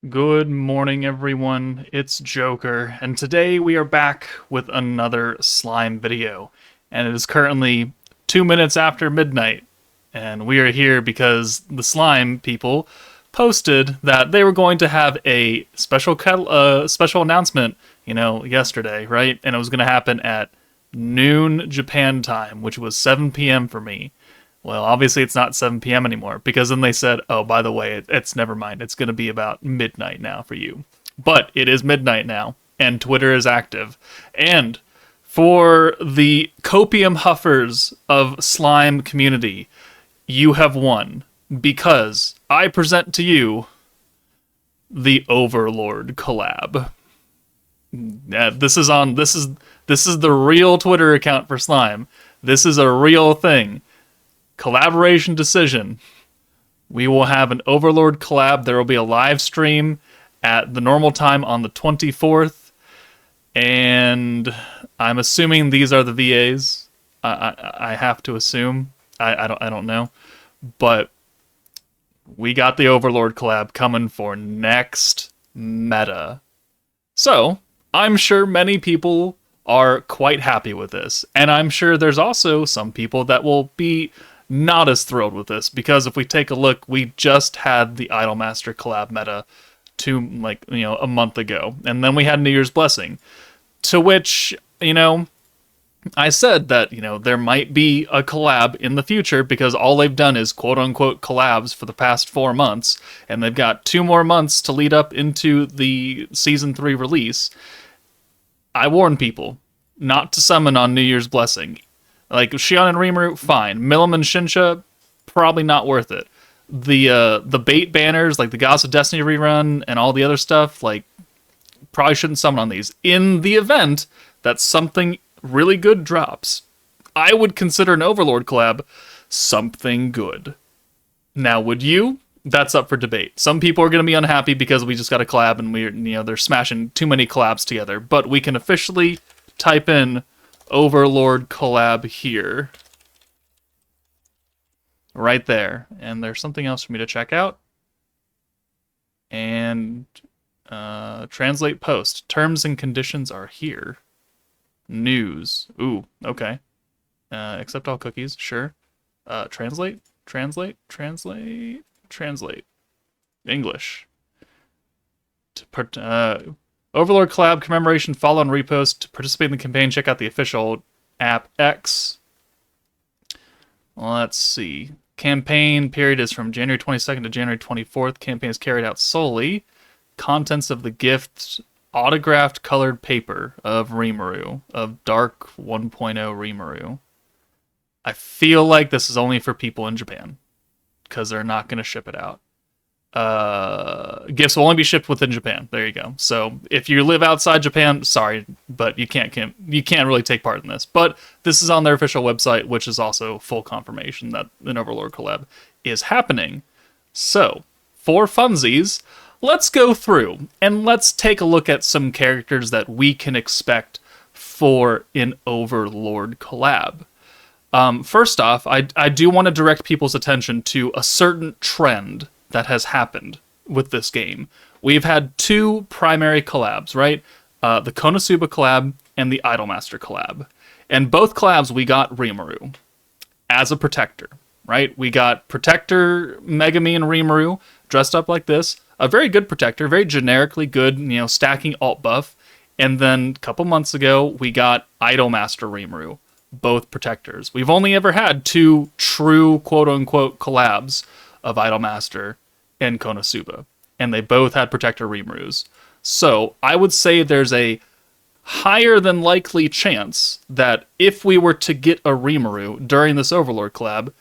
Good morning, everyone. It's Joker, and today we are back with another slime video. And it is currently 2 minutes after midnight, and we are here because the slime people posted that they were going to have a special announcement, yesterday, right? And it was going to happen at noon Japan time, which was 7 p.m. for me. Well, obviously it's not 7 p.m. anymore because then they said, oh, by the way, it's never mind. It's going to be about midnight now for you. But it is midnight now, and Twitter is active. And for the copium huffers of slime community, you have won because I present to you the Overlord collab. This is the real Twitter account for slime. This is a real thing. Collaboration decision. We will have an Overlord collab. There will be a live stream at the normal time on the 24th, and I'm assuming these are the VAs. I have to assume. I don't know, but we got the Overlord collab coming for next meta. So I'm sure many people are quite happy with this, and I'm sure there's also some people that will be not as thrilled with this, because if we take a look, we just had the Idolmaster collab meta a month ago, and then we had New Year's Blessing, to which, I said that, there might be a collab in the future, because all they've done is quote-unquote collabs for the past 4 months, and they've got 2 more months to lead up into the Season 3 release. I warn people not to summon on New Year's Blessing. Like, Shion and Rimuru, fine. Milim and Shinsha, probably not worth it. The bait banners, like the Gods of Destiny rerun and all the other stuff, probably shouldn't summon on these. In the event that something really good drops, I would consider an Overlord collab something good. Now, would you? That's up for debate. Some people are going to be unhappy because we just got a collab and they're smashing too many collabs together. But we can officially type in Overlord collab here. Right there. And there's something else for me to check out. And translate post. Terms and conditions are here. News. Ooh, okay. Accept all cookies, sure. Translate. English. Overlord collab commemoration, follow and repost. To participate in the campaign, check out the official app X. Let's see. Campaign period is from January 22nd to January 24th. Campaign is carried out solely. Contents of the gift: autographed colored paper of Rimuru, of Dark 1.0 Rimuru. I feel like this is only for people in Japan, because they're not going to ship it out. Gifts will only be shipped within Japan. There you go. So if you live outside Japan, sorry, but you can't really take part in this. But this is on their official website, which is also full confirmation that an Overlord collab is happening. So for funsies, let's go through and let's take a look at some characters that we can expect for an Overlord collab. First off, I do want to direct people's attention to a certain trend that has happened with this game. We've had 2 primary collabs, right? The Konosuba collab and the Idolmaster collab. And both collabs we got Rimuru as a protector, right? We got Protector Megami and Rimuru dressed up like this. A very good protector, very generically good, stacking alt buff. And then a couple months ago, we got Idolmaster Rimuru, both protectors. We've only ever had 2 true quote-unquote collabs of Idolmaster and Konosuba, and they both had Protector Rimurus. So I would say there's a higher than likely chance that if we were to get a Rimuru during this Overlord collab,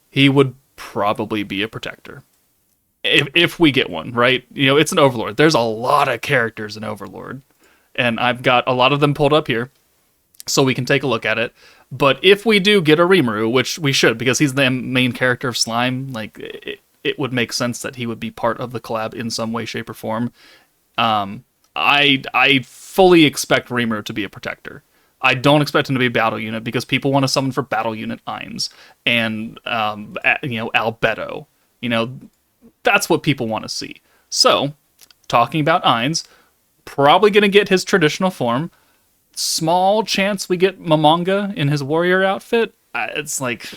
he would probably be a Protector. If we get one, right? It's an Overlord. There's a lot of characters in Overlord, and I've got a lot of them pulled up here, so we can take a look at it. But if we do get a Rimuru, which we should, because he's the main character of Slime, it would make sense that he would be part of the collab in some way, shape, or form. I fully expect Rimuru to be a protector. I don't expect him to be a battle unit, because people want to summon for battle unit Ainz and Albedo. That's what people want to see. So talking about Ainz, probably going to get his traditional form. Small chance we get Momonga in his warrior outfit. It's like,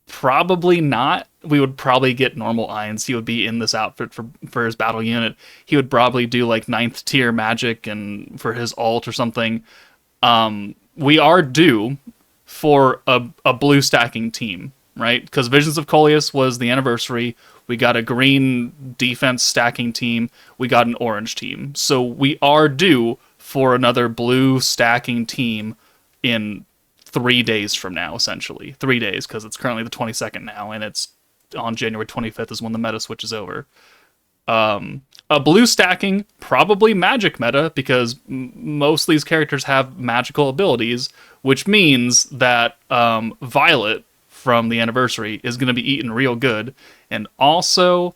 probably not. We would probably get normal Ainz. He would be in this outfit for his battle unit. He would probably do like 9th tier magic and for his ult or something. We are due for a blue stacking team, right? Because Visions of Coleus was the anniversary. We got a green defense stacking team. We got an orange team. So we are due for another blue stacking team in 3 days from now, essentially. 3 days, because it's currently the 22nd now, and it's on January 25th is when the meta switches over. A blue stacking, probably magic meta, because most of these characters have magical abilities, which means that Violet from the anniversary is going to be eaten real good, and also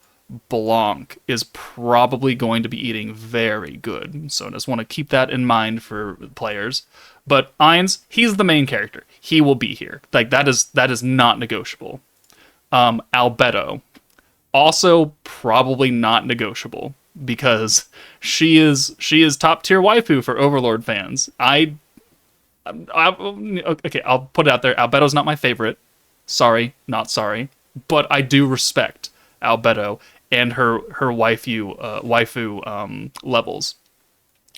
Blanc is probably going to be eating very good. So I just want to keep that in mind for players. But Ainz, he's the main character. He will be here. Like that is not negotiable. Albedo, also probably not negotiable because she is top tier waifu for Overlord fans. Okay, I'll put it out there. Albedo's not my favorite. Sorry, not sorry, but I do respect Albedo and her waifu levels.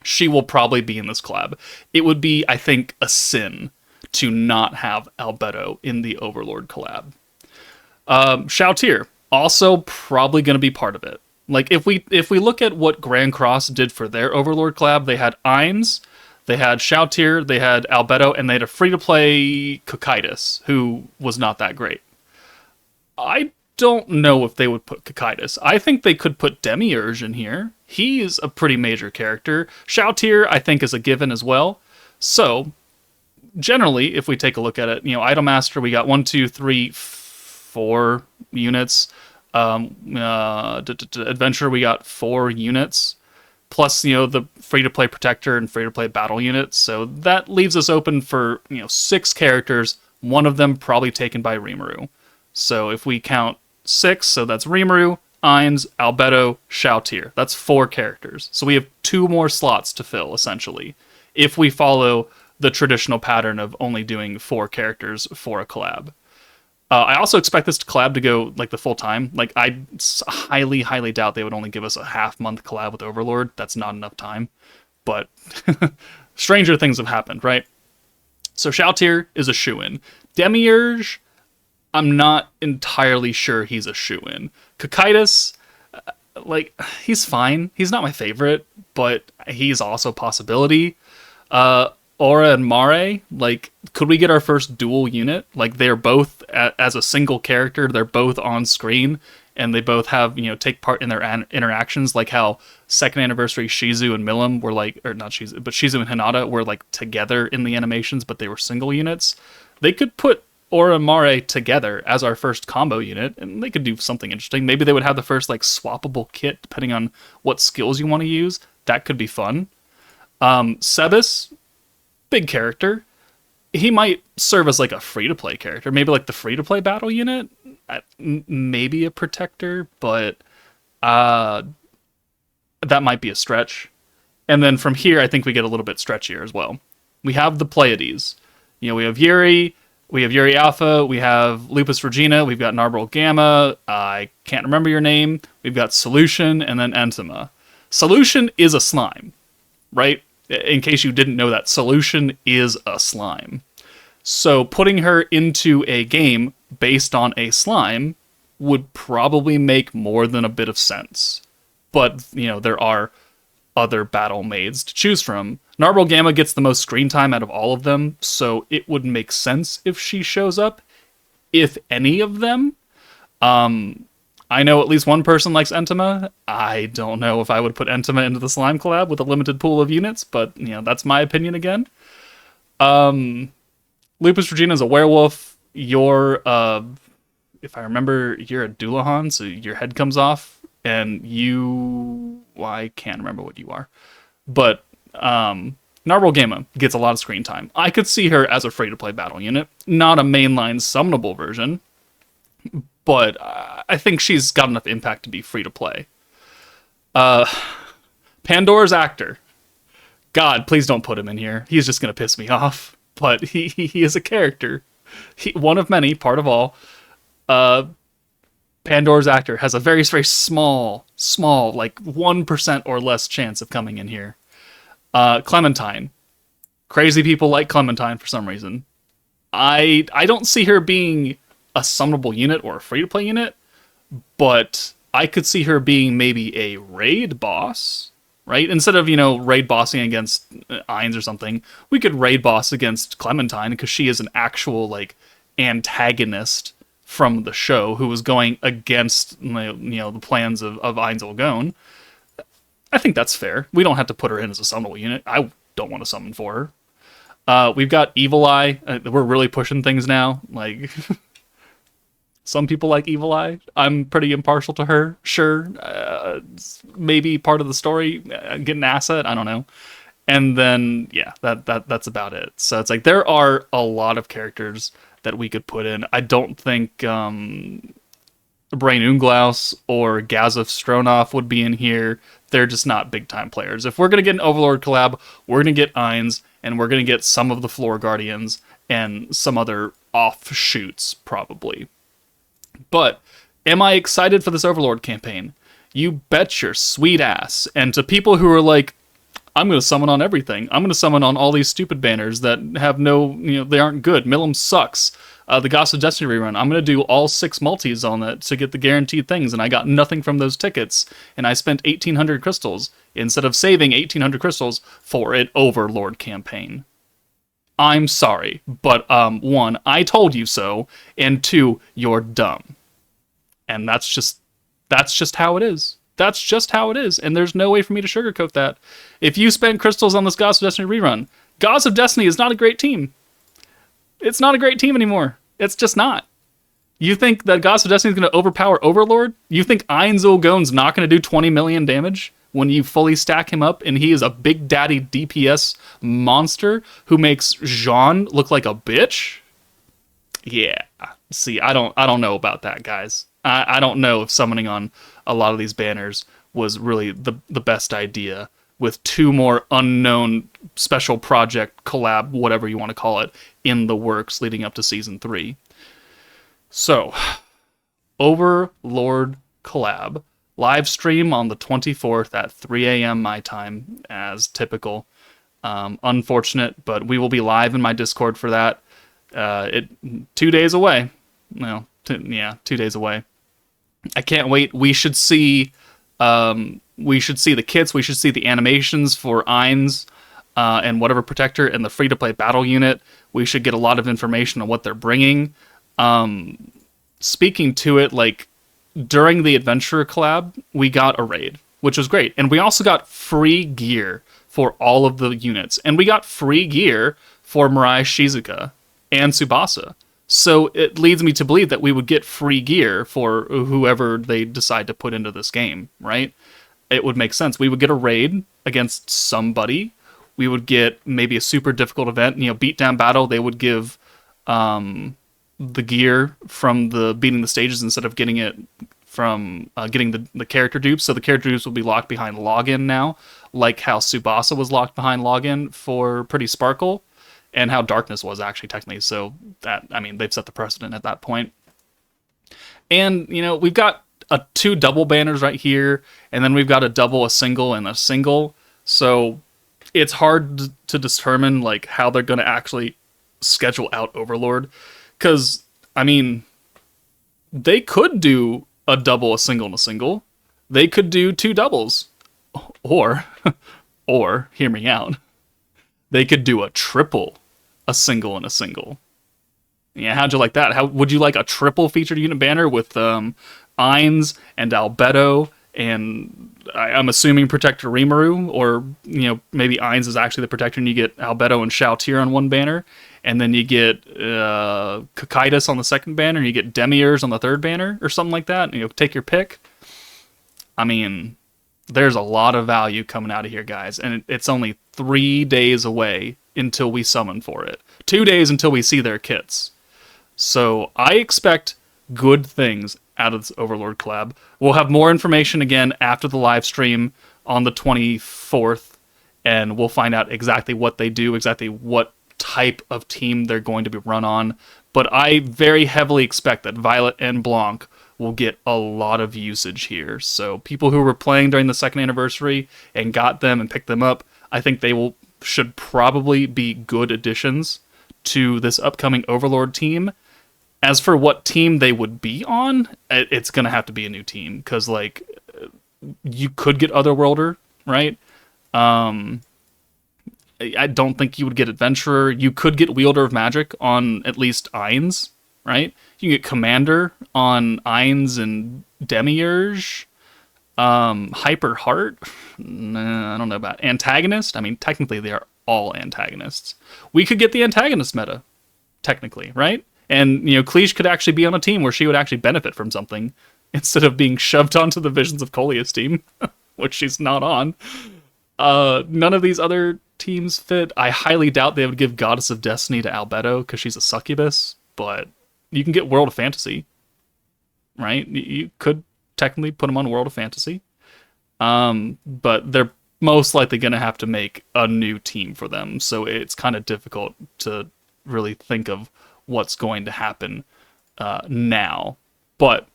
She will probably be in this collab. It would be, I think, a sin to not have Albedo in the Overlord collab. Shoutir, also probably going to be part of it. Like, if we look at what Grand Cross did for their Overlord collab, they had Ainz, they had Shoutir, they had Albedo, and they had a free-to-play Cocytus, who was not that great. I don't know if they would put Cocytus. I think they could put Demiurge in here. He is a pretty major character. Shoutir, I think, is a given as well. So, generally, if we take a look at it, Idolmaster, we got 1, 2, 3, 4 units. Adventure, we got 4 units. Plus, the free-to-play Protector and free-to-play Battle units. So that leaves us open for, 6 characters. One of them probably taken by Rimuru. So if we count 6, so that's Rimuru, Ainz, Albedo, Shoutir. That's 4 characters. So we have 2 more slots to fill, essentially, if we follow the traditional pattern of only doing 4 characters for a collab. I also expect this collab to go like the full time. Like, I highly, highly doubt they would only give us a half-month collab with Overlord. That's not enough time. But stranger things have happened, right? So Shoutir is a shoo-in. Demiurge, I'm not entirely sure he's a shoo-in. Cocytus, he's fine. He's not my favorite, but he's also a possibility. Aura and Mare, could we get our first dual unit? They're both, as a single character, they're both on screen, and they both have, take part in their interactions, like how second anniversary Shizu and Milim were or not Shizu, but Shizu and Hinata were, together in the animations, but they were single units. They could put Aura and Mare together as our first combo unit, and they could do something interesting. Maybe they would have the first, swappable kit, depending on what skills you want to use. That could be fun. Sebas, big character. He might serve as a free-to-play character. Maybe the free-to-play battle unit. Maybe a protector, but that might be a stretch. And then from here, I think we get a little bit stretchier as well. We have the Pleiades. We have Yuri, we have Yuri Alpha, we have Lupus Regina, we've got Narborough Gamma, I can't remember your name, we've got Solution, and then Entema. Solution is a slime, right? In case you didn't know that, Solution is a slime. So putting her into a game based on a slime would probably make more than a bit of sense. But, there are other battle maids to choose from. Narborough Gamma gets the most screen time out of all of them, so it would make sense if she shows up. If any of them. I know at least one person likes Entema. I don't know if I would put Entema into the slime collab with a limited pool of units, but, that's my opinion again. Lupus Regina is a werewolf. You're, if I remember, you're a Doulahan, so your head comes off, and I can't remember what you are. But, Narborough Gamma gets a lot of screen time. I could see her as a free-to-play battle unit, not a mainline summonable version, but I think she's got enough impact to be free to play. Uh, Pandora's actor. God, please don't put him in here. He's just gonna piss me off. But he is a character. One of many, part of all. Uh, Pandora's actor has a very, very small, like 1% or less chance of coming in here. Clementine. Crazy people like Clementine for some reason. I don't see her being a summonable unit or a free-to-play unit, but I could see her being maybe a raid boss, right? Instead of, raid bossing against Ainz or something, we could raid boss against Clementine because she is an actual, like, antagonist from the show who was going against, the plans of Ainz Olgone. I think that's fair. We don't have to put her in as a summonable unit. I don't want to summon for her. We've got Evil Eye. We're really pushing things now. Like, some people like Evil Eye. I'm pretty impartial to her. Sure. Maybe part of the story, get an asset. I don't know. And then, yeah, that's about it. So it's like, there are a lot of characters that we could put in. I don't think Brain Unglaus or Gazif Stronov would be in here. They're just not big-time players. If we're going to get an Overlord collab, we're going to get Ainz, and we're going to get some of the Floor Guardians and some other offshoots, probably. But am I excited for this Overlord campaign? You bet your sweet ass. And to people who are like, I'm going to summon on everything. I'm going to summon on all these stupid banners that have no, they aren't good. Milim sucks. The Gods of Destiny rerun, I'm going to do all 6 multis on that to get the guaranteed things, and I got nothing from those tickets, and I spent 1,800 crystals instead of saving 1,800 crystals for an Overlord campaign. I'm sorry, but 1, I told you so, and 2, you're dumb. And that's just how it is. That's just how it is, and there's no way for me to sugarcoat that. If you spend crystals on this Gods of Destiny rerun, Gods of Destiny is not a great team. It's not a great team anymore. It's just not. You think that Gods of Destiny is going to overpower Overlord? You think Ainz Olgone's not going to do 20 million damage when you fully stack him up and he is a big daddy DPS monster who makes Jean look like a bitch? Yeah. See, I don't know about that, guys. I don't know if summoning on a lot of these banners was really the best idea, with 2 more unknown special project collab, whatever you want to call it, in the works leading up to Season 3. So, Overlord collab. Live stream on the 24th at 3 a.m. my time, as typical. Unfortunate, but we will be live in my Discord for that. 2 days away. No, 2 days away. I can't wait. We should see the kits, we should see the animations for Ainz and whatever protector and the free-to-play battle unit. We should get a lot of information on what they're bringing. Speaking to it, like, during the Adventurer collab, we got a raid, which was great. And we also got free gear for all of the units. And we got free gear for Mirai Shizuka and Tsubasa. So it leads me to believe that we would get free gear for whoever they decide to put into this game, right? It would make sense. We would get a raid against somebody. We would get maybe a super difficult event, beatdown battle. They would give the gear from the beating the stages instead of getting it from getting the character dupes. So the character dupes will be locked behind login now, like how Tsubasa was locked behind login for Pretty Sparkle, and how Darkness was actually technically. So that, they've set the precedent at that point. And, we've got 2 double banners right here, and then we've got a double, a single, and a single. So it's hard to determine, like, how they're going to actually schedule out Overlord. Because, they could do a double, a single, and a single. They could do 2 doubles. Or, hear me out, they could do a triple, a single, and a single. Yeah, how'd you like that? How would you like a triple featured unit banner with Ainz and Albedo and I'm assuming Protector Rimuru, or maybe Ainz is actually the Protector and you get Albedo and Shao Tier on one banner, and then you get Kakaitis on the second banner, and you get Demiurs on the third banner, or something like that. Take your pick. There's a lot of value coming out of here, guys, and it's only 3 days away until we summon for it. 2 days until we see their kits. So I expect good things out of this Overlord collab. We'll have more information again after the live stream on the 24th, and we'll find out exactly what they do, exactly what type of team they're going to be run on. But I very heavily expect that Violet and Blanc will get a lot of usage here. So people who were playing during the second anniversary and got them and picked them up, I think they should probably be good additions to this upcoming Overlord team. As for what team they would be on, it's going to have to be a new team, because like you could get Otherworlder, right? I don't think you would get Adventurer. You could get Wielder of Magic on at least Ainz, right? You can get Commander on Ainz and Demiurge. Hyper Heart? Nah, I don't know about Antagonist. I mean, technically they are all antagonists. We could get the antagonist meta, technically, right? And, you know, Cleage could actually be on a team where she would actually benefit from something instead of being shoved onto the Visions of Coleus team, which she's not on. None of these other teams fit. I highly doubt they would give Goddess of Destiny to Albedo because she's a succubus, but you can get World of Fantasy, right? You could technically put them on World of Fantasy, but they're most likely going to have to make a new team for them, so it's kind of difficult to really think of what's going to happen now. But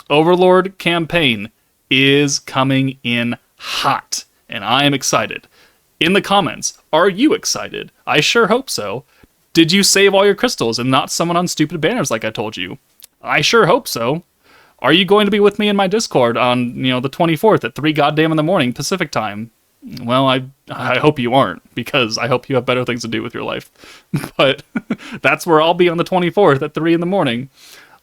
Overlord campaign is coming in hot, and I am excited. In the comments, are you excited? I sure hope so. Did you save all your crystals and not summon on stupid banners like I told you? I sure hope so. Are you going to be with me in my Discord on, you know, the 24th at 3 goddamn in the morning Pacific time? Well, I hope you aren't, because I hope you have better things to do with your life. But that's where I'll be on the 24th at 3 in the morning.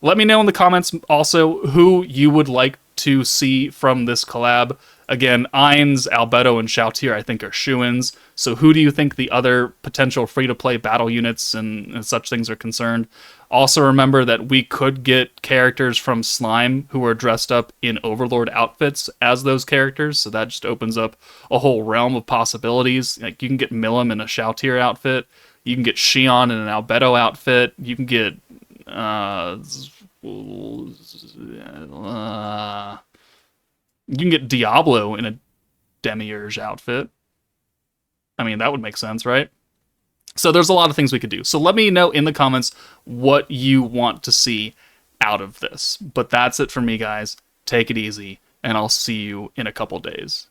Let me know in the comments also who you would like to see from this collab. Again, Ainz, Albedo, and Shoutier I think are shoo-ins. So who do you think the other potential free-to-play battle units and such things are concerned? Also remember that we could get characters from Slime who are dressed up in Overlord outfits as those characters, so that just opens up a whole realm of possibilities. Like, you can get Milim in a Shoutier outfit, you can get Shion in an Albedo outfit, you can get you can get Diablo in a Demiurge outfit. I mean, that would make sense, right? So there's a lot of things we could do. So let me know in the comments what you want to see out of this. But that's it for me, guys. Take it easy, and I'll see you in a couple days.